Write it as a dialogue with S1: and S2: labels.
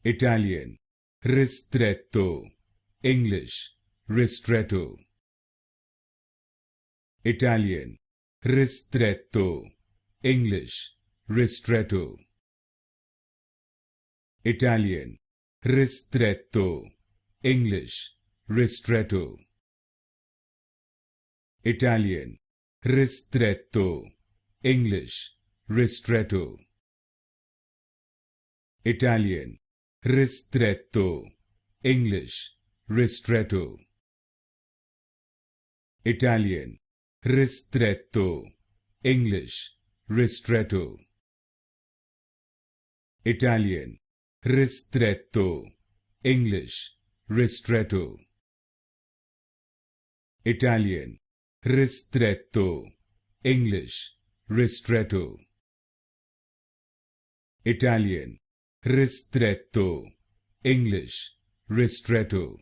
S1: Italian, ristretto. English, ristretto. Italian, ristretto. English, ristretto. Italian, ristretto. English, ristretto. Italian, ristretto. English, ristretto. Italian, ristretto. English, ristretto. Italian, ristretto. English, ristretto. Italian, ristretto. English, ristretto. Italian, ristretto. English, ristretto. Italian, ristretto. English, ristretto.